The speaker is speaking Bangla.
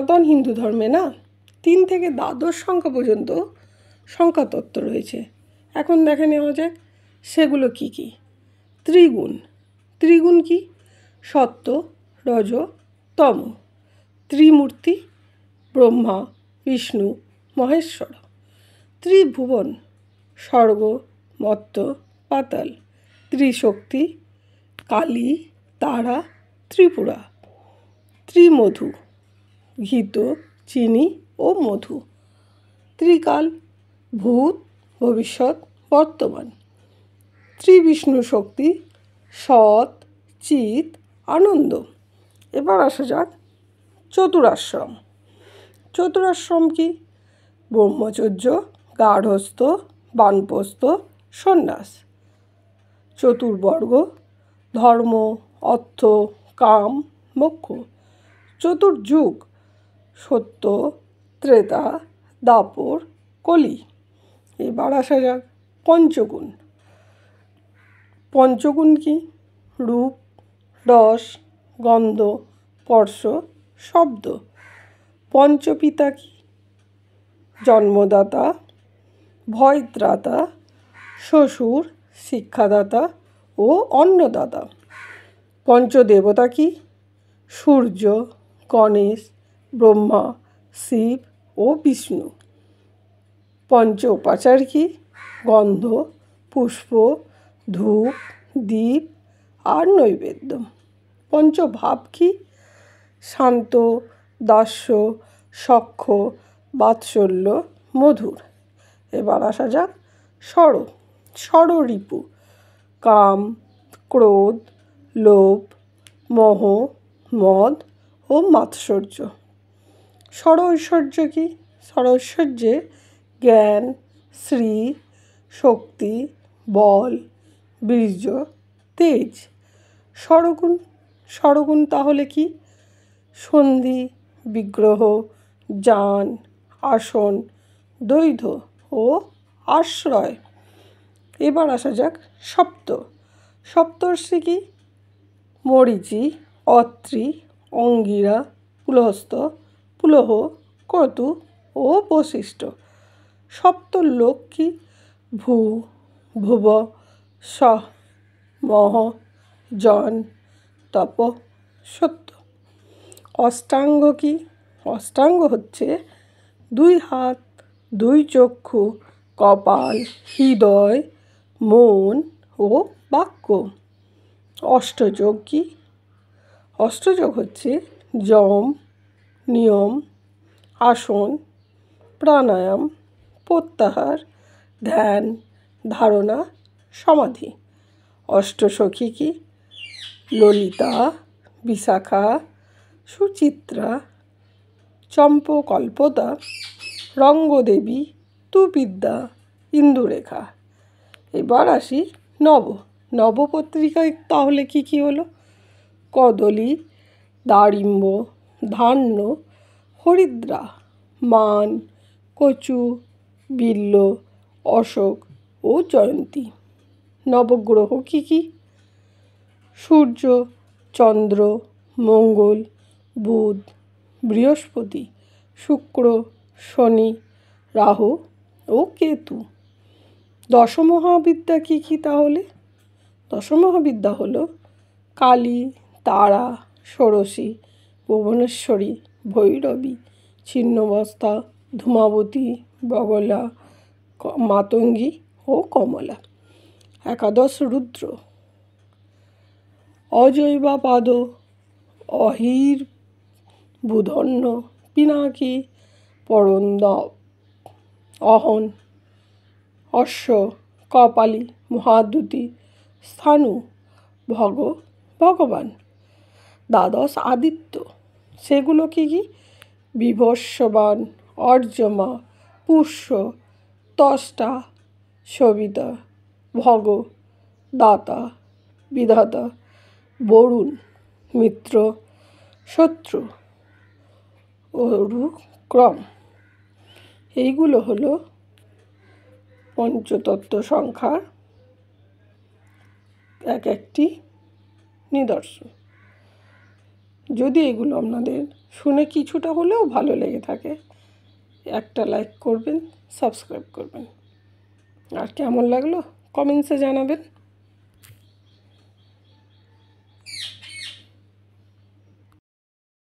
সনাতন হিন্দু ধর্মে না 3 থেকে দ্বাদশ সংখ্যা পর্যন্ত সংখ্যাতত্ত্ব রয়েছে। এখন দেখে নেওয়া যাক সেগুলো কি কি। ত্রিগুণ। ত্রিগুণ কি? সত্য, রজ, তম। ত্রিমূর্তি ব্রহ্মা, বিষ্ণু, মহেশ্বর। ত্রিভুবন স্বর্গ, মর্ত্য, পাতাল। ত্রিশক্তি কালী, তারা, ত্রিপুরা। ত্রিমধু ঘৃত, চিনি ও মধু। ত্রিকাল ভূত, ভবিষ্যৎ, বর্তমান। ত্রিবিষ্ণু শক্তি সৎ, চিত, আনন্দ। এবার আসা যাক চতুরাশ্রম। চতুরাশ্রম কি? ব্রহ্মচর্য, গার্হস্থ্য, বানপ্রস্থ, সন্ন্যাস। চতুর্বর্গ ধর্ম, অর্থ, কাম, মোক্ষ। চতুর্যুগ সত্য, ত্রেতা, দাপর, কলি। এবার আসা যাক পঞ্চগুণ। পঞ্চগুণ কি? রূপ, রস, গন্ধ, স্পর্শ, শব্দ। পঞ্চপিতা কি? জন্মদাতা, ভয়ত্রাতা, শ্বশুর, শিক্ষাদাতা ও অন্নদাতা। পঞ্চদেবতা কি? সূর্য, গণেশ, ব্রহ্মা, শিব ও বিষ্ণু। পঞ্চ উপাচার কি? গন্ধ, পুষ্প, ধূপ, দীপ আর নৈবেদ্য। পঞ্চভাব কি? শান্ত, দাস্য, সখ্য, বাৎসল্য, মধুর। এবার আসা যাক ষড়। ষড়রিপু কাম, ক্রোধ, লোভ, মোহ, মদ ও মাৎসর্য। ষড়ৈশ্বর্য কি? ষড়ৈশ্বর্যে জ্ঞান, শ্রী, শক্তি, বল, বীর্য, তেজ। ষড়গুণ। ষড়গুণ তাহলে কি? সন্ধি, বিগ্রহ, যান, আসন, দৈর্ঘ্য ও আশ্রয়। এবার আসা যাক সপ্ত। সপ্তর্ষি কি? মরীচি, অত্রি, অঙ্গিরা, পুলস্ত্য, পুলহ, ক্রতু ও বশিষ্ঠ। সপ্তলোক কি? ভূ, ভুব, স্বঃ, মহ, জন, তপ, সত্য। অষ্টাঙ্গ কি? অষ্টাঙ্গ হচ্ছে 2 হাত, 2 চক্ষু, কপাল, হৃদয়, মন ও বাক্য। অষ্টযোগ কি? অষ্টযোগ হচ্ছে যম, নিয়ম, আসন, প্রাণায়াম, প্রত্যাহার, ধ্যান, ধারণা, সমাধি। অষ্টসখী কি? ললিতা, বিশাখা, সুচিত্রা, চম্পকল্পতা, রঙ্গদেবী, তুবিদ্যা, ইন্দুরেখা। এবার আসি নব। নবপত্রিকায় তাহলে কি কি হলো? কদলী, দারিম্ব, ধান্য, হরিদ্রা, মান, কচু, বিল্ব, অশোক ও জয়ন্তী। নবগ্রহ কি কি? সূর্য, চন্দ্র, মঙ্গল, বুধ, বৃহস্পতি, শুক্র, শনি, রাহু ও কেতু। দশমহাবিদ্যা কি কি তাহলে? দশমহাবিদ্যা হলো কালী, তারা, ষোড়শী, ভুবনেশ্বরী, ভৈরবী, ছিন্নমস্তা, ধূমাবতী, বগলা, মাতঙ্গী ও কমলা। একাদশ রুদ্র। অজৈবাপাদ, অহির্বুধন্য, পিনাকি, পরন্দব, অহন, অশ্ব, কপালী, মহাদ্যুতি, স্থাণু, ভগবান। দ্বাদশ আদিত্য। সেগুলো কি কি? বিভস্বান, অর্যমা, পুষ্য, ত্বষ্টা, সবিতা, ভগ, দাতা, বিধাতা, বরুণ, মিত্র, শত্রু, ক্রম। এইগুলো হলো পঞ্চতত্ত্ব সংখ্যার এক একটি নিদর্শন। যদি এগুলো আপনাদের শুনে কিছুটা হলেও ভালো লেগে থাকে, একটা লাইক করবেন, সাবস্ক্রাইব করবেন, আর কেমন লাগলো কমেন্টসে জানাবেন।